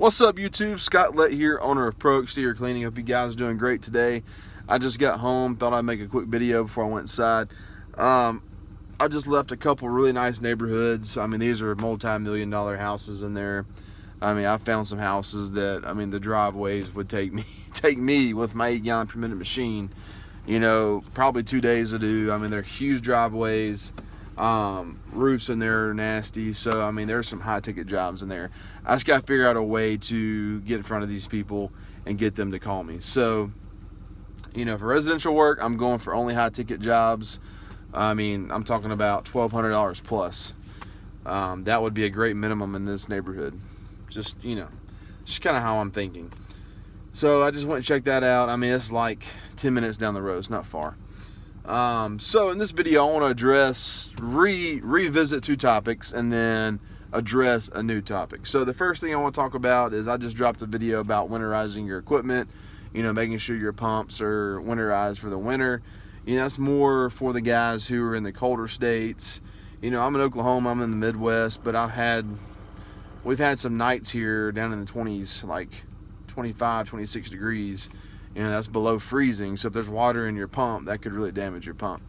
What's up, YouTube? Scott Lett here, owner of Pro Exterior Cleaning. Hope you guys are doing great today. I just got home, thought I'd make a quick video before I went inside. I just left a couple really nice neighborhoods. I mean, these are multi-million-dollar houses in there. I mean, I found some houses that, I mean, the driveways would take me with my 8-gallon per minute machine, you know, probably 2 days to do. I mean, they're huge driveways. Roofs in there are nasty, so I mean there's some high ticket jobs in there. I just gotta figure out a way to get in front of these people and get them to call me. So, you know, for residential work, I'm going for only high ticket jobs. I mean, I'm talking about $1,200 plus. That would be a great minimum in this neighborhood. Just, you know, just kind of how I'm thinking. So I just went and checked that out. I mean, it's like 10 minutes down the road. It's not far. So in this video, I want to address, revisit two topics and then address a new topic. So the first thing I want to talk about is I just dropped a video about winterizing your equipment, you know, making sure your pumps are winterized for the winter. You know, that's more for the guys who are in the colder states. You know, I'm in Oklahoma, I'm in the Midwest, but we've had some nights here down in the 20s, like 25, 26 degrees. You know, that's below freezing, so if there's water in your pump, that could really damage your pump.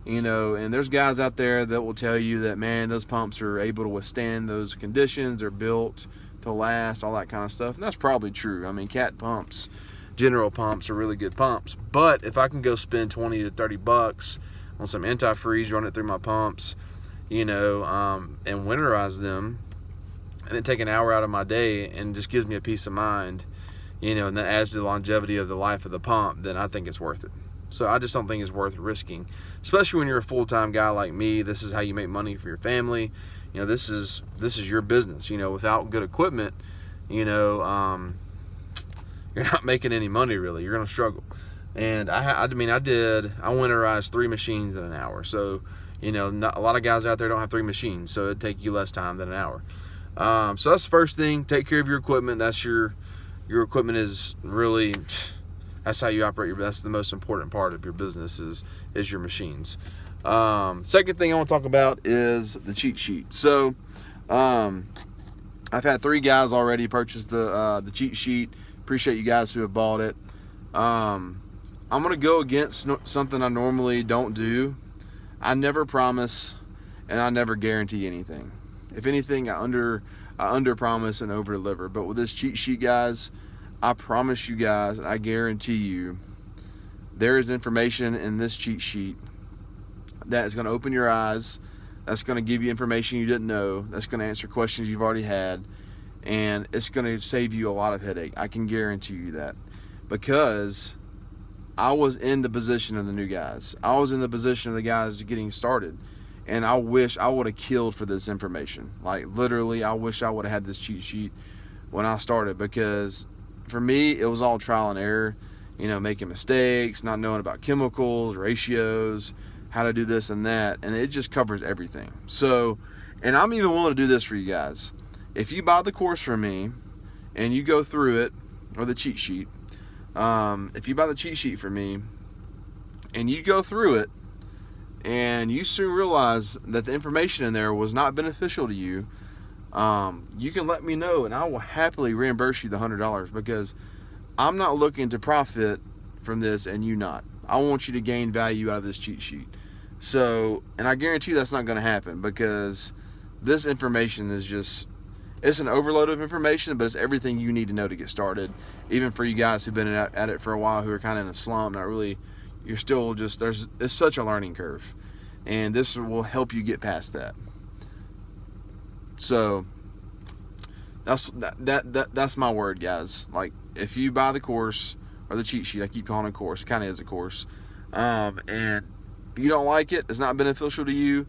You know, and there's guys out there that will tell you that, man, those pumps are able to withstand those conditions, they're built to last, all that kind of stuff, and that's probably true. I mean, cat pumps, general pumps are really good pumps, but if I can go spend 20 to 30 bucks on some antifreeze, run it through my pumps, you know, and winterize them, and it take an hour out of my day and just gives me a peace of mind, you know, and that adds to the longevity of the life of the pump, then I think it's worth it. So I just don't think it's worth risking, especially when you're a full-time guy like me. This is how you make money for your family. You know, this is your business. You know, without good equipment, you know, you're not making any money really. You're gonna struggle. And I winterized 3 machines in an hour. So, you know, a lot of guys out there don't have 3 machines, so it'd take you less time than an hour. So that's the first thing. Take care of your equipment. That's your equipment is really, that's how you operate that's the most important part of your business is your machines. Second thing I want to talk about is the cheat sheet. So I've had 3 guys already purchase the cheat sheet. Appreciate you guys who have bought it. I'm gonna go against something I normally don't do. I never promise and I never guarantee anything. If anything, I under promise and over deliver. But with this cheat sheet, guys, I promise you guys, I guarantee you, there is information in this cheat sheet that is going to open your eyes, that's going to give you information you didn't know, that's going to answer questions you've already had, and it's going to save you a lot of headache. I can guarantee you that, because I was in the position of the new guys. I was in the position of the guys getting started, and I wish I would have killed for this information. Like, literally, I wish I would have had this cheat sheet when I started, because for me, it was all trial and error, you know, making mistakes, not knowing about chemicals, ratios, how to do this and that, and it just covers everything. So, and I'm even willing to do this for you guys. If you buy the course from me and you go through it, or the cheat sheet, if you buy the cheat sheet from me and you go through it and you soon realize that the information in there was not beneficial to you, you can let me know and I will happily reimburse you the $100, because I'm not looking to profit from this and you not. I want you to gain value out of this cheat sheet. So, and I guarantee that's not going to happen, because this information is just, it's an overload of information, but it's everything you need to know to get started. Even for you guys who've been at it for a while, who are kind of in a slump, not really, you're still just, it's such a learning curve, and this will help you get past that. So that's my word, guys. Like, if you buy the course or the cheat sheet, I keep calling it a course, it kind of is a course, and you don't like it, it's not beneficial to you,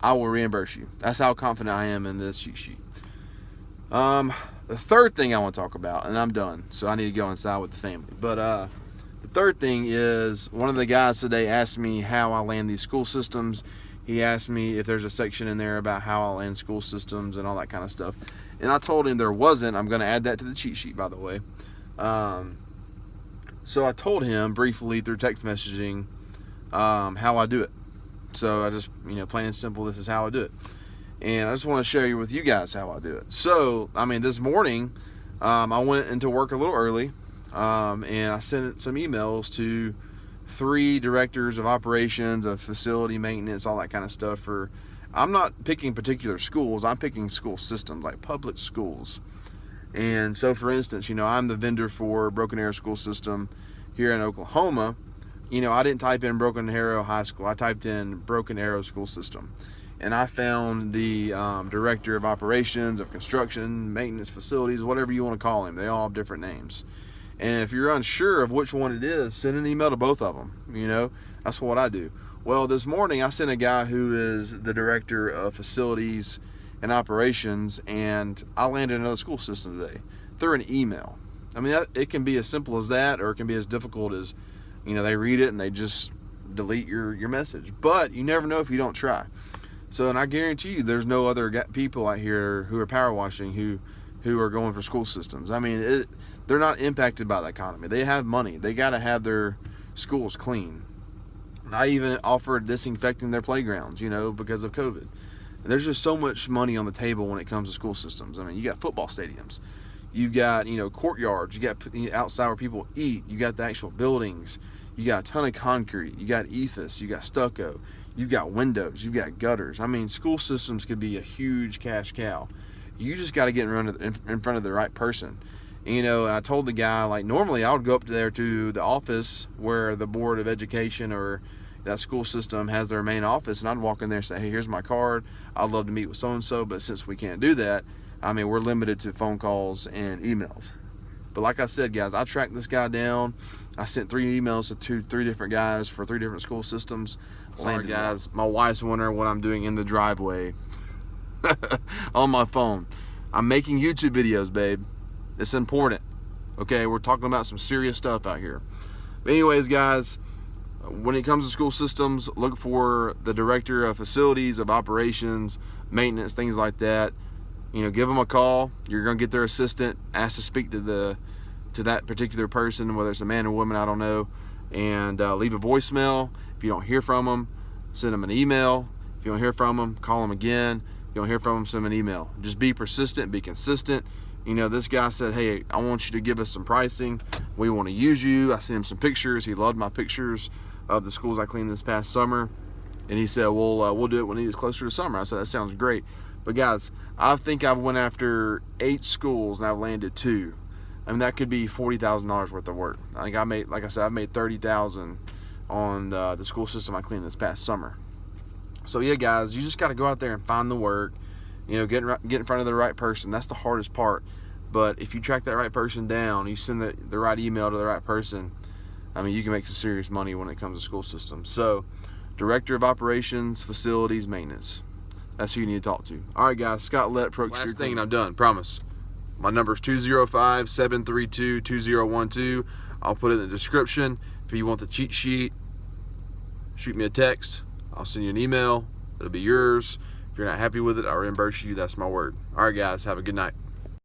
I will reimburse you. That's how confident I am in this cheat sheet. The third thing I want to talk about, and I'm done, so I need to go inside with the family, but the third thing is, one of the guys today asked me how I land these school systems. He asked me if there's a section in there about how I land school systems and all that kind of stuff. And I told him there wasn't. I'm going to add that to the cheat sheet, by the way. So I told him briefly through text messaging how I do it. So I just, you know, plain and simple, this is how I do it. And I just want to share with you guys how I do it. So, I mean, this morning, I went into work a little early, and I sent some emails to 3 directors of operations, of facility maintenance, all that kind of stuff. I'm not picking particular schools, I'm picking school systems, like public schools. And so, for instance, I'm the vendor for Broken Arrow School System here in Oklahoma. I didn't type in Broken Arrow High School, I typed in Broken Arrow School System. And I found the director of operations, of construction, maintenance, facilities, whatever you want to call him. They all have different names. And if you're unsure of which one it is, send an email to both of them. That's what I do. Well, this morning I sent a guy who is the director of facilities and operations, and I landed another school system today through an email. I mean, it can be as simple as that, or it can be as difficult as, they read it and they just delete your message. But you never know if you don't try. So, and I guarantee you there's no other people out here who are power washing who are going for school systems. I mean, they're not impacted by the economy. They have money. They got to have their schools clean. And I even offered disinfecting their playgrounds, because of COVID. And there's just so much money on the table when it comes to school systems. I mean, you got football stadiums. You've got, courtyards. You got outside where people eat. You got the actual buildings. You got a ton of concrete. You got ethos. You got stucco. You've got windows. You've got gutters. I mean, school systems could be a huge cash cow. You just got to get in front of the right person. And I told the guy, like, normally I would go up there to the office where the Board of Education or that school system has their main office, and I'd walk in there and say, hey, here's my card. I'd love to meet with so-and-so, but since we can't do that, I mean, we're limited to phone calls and emails. But like I said, guys, I tracked this guy down. I sent 3 emails to 3 different guys for 3 different school systems. Sorry, guys, my wife's wondering what I'm doing in the driveway on my phone. I'm making YouTube videos, babe. It's important. Okay, we're talking about some serious stuff out here. But anyways, guys, when it comes to school systems, look for the director of facilities, of operations, maintenance, things like that. Give them a call. You're going to get their assistant, ask to speak to that particular person, whether it's a man or woman, I don't know, and leave a voicemail. If you don't hear from them, send them an email. If you don't hear from them, call them again. If you don't hear from them, send them an email. Just be persistent, be consistent. This guy said, hey, I want you to give us some pricing. We want to use you. I sent him some pictures. He loved my pictures of the schools I cleaned this past summer. And he said, well, we'll do it when it gets closer to summer. I said, that sounds great. But guys, I think I've went after 8 schools and I've landed 2. I mean, that could be $40,000 worth of work. I think I made $30,000 on the school system I cleaned this past summer. So yeah, guys, you just got to go out there and find the work. Get in front of the right person. That's the hardest part. But if you track that right person down, you send the right email to the right person, I mean, you can make some serious money when it comes to school systems. So, Director of Operations, Facilities, Maintenance. That's who you need to talk to. All right, guys. Scott Lett, Pro Exterior. Last thing, and I'm done. Promise. My number is 205-732-2012. I'll put it in the description. If you want the cheat sheet, shoot me a text. I'll send you an email. It'll be yours. If you're not happy with it, I'll reimburse you. That's my word. All right, guys. Have a good night.